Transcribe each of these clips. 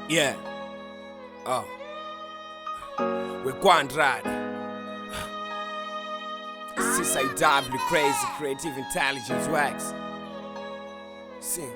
Yeah. Oh. We're Quandrad. CSIW Crazy Creative Intelligence Wax. Sing.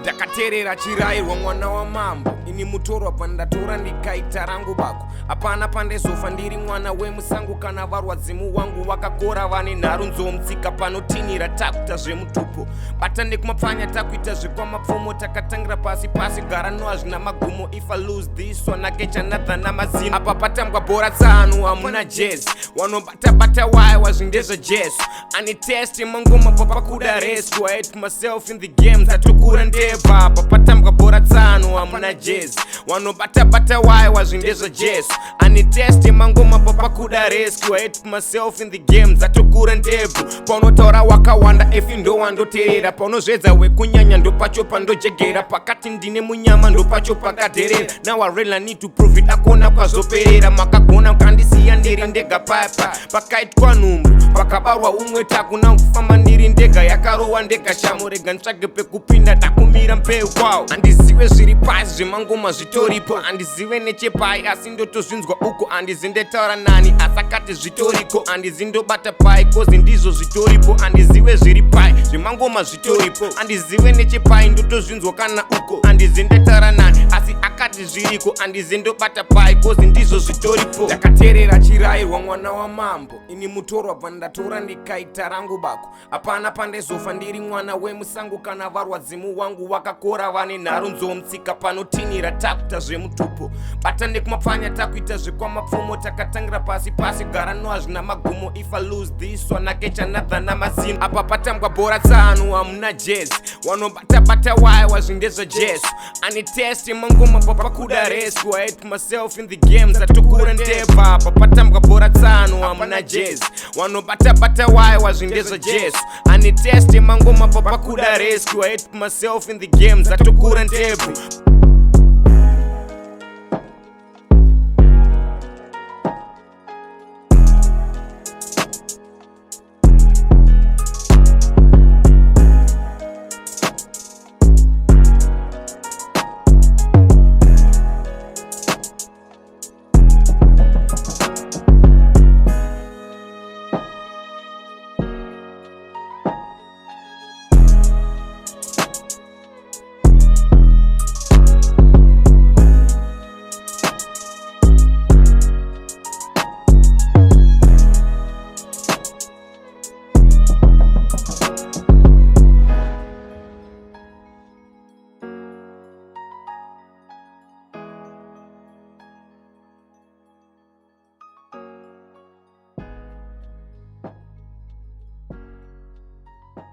Ndakaterera chirayirwa mwana wa mambo. Ini mutorwa pandatora ndikaita rangu bako. Apana pandezofa ndiri mwana wemusango kana varwadzimu wangu vakakora vane nharu nzomutsika panotinira takuita zvemutupo. Batande kumapfanya takuita zvekwamapfumo takatangira pasi pasi gara noazvina magumo. If I lose this one akecha another namazino. Apa patambwa bhora tsanu hamuna jazz. Wanobata why wazvindezva jesu. Ani test mangoma papakuda rescue. I hate myself in the games atukura ndeba. Apa patambwa bhora tsanu hamuna jazz. Wanobata why wazvindezva jesu. Ani test mangoma papakuda rescue. I hate myself in the games atukura ndebu. Paunotaura wakawanda efi ndo wandoterera. Paunozvedza wekunyanya ndo pacho pandojegera. Pakati ndine munyama ndo pacho pakaderera. Now I really need to prove it akona kwazoperera. Makagona ukandisiya ndiri ndega papa. Pakaitwa nhumbu pakabarwa umwe takuna kufamba ndiri ndega. Yakarowa ndega shamo rega ntsvage pekupinda takumira mbeu kwawo. Andizive zviri pasi zvemangoma zvitoripo. Andizive nechepai asi ndotozvinzwa uko. Andizindetaura nani asakati zvitoriko. Andizindobata pai kozi ndizvo zvitoripo. Andizive zviri pai zvemangoma zvitoripo. Andizive nechepai ndotozvinzwa kana uko. Andizindetaura nani asi akati zviriko. Andizindobata pai kozi ndizvo zvitoripo. Ndakaterera chirayirwa mwana wa mambo. Ini mutorwa pandatora ndikaita rangu bako. Apana pandezofa ndiri mwana wemusango kana varwadzimu wangu vakakora vane nharu nzomutsika panotinira takuita zvemutupo. Batande kumapfanya takuita zvekwamapfumo takatangira pasi pasi gara noazvina magumo. If I lose this one akecha another namazino. Apa patambwa bhora tsanu hamuna jazz. Wanobata why wazvindezva jesu. Ani test mangoma papakuda rescue. I hate myself in the games atukura ndeba. Apa patambwa bhora tsanu hamuna jazz. Wanobata why wazvindezva jesu. Ani test mangoma papakuda rescue. I hate myself in the games atukura ndebu.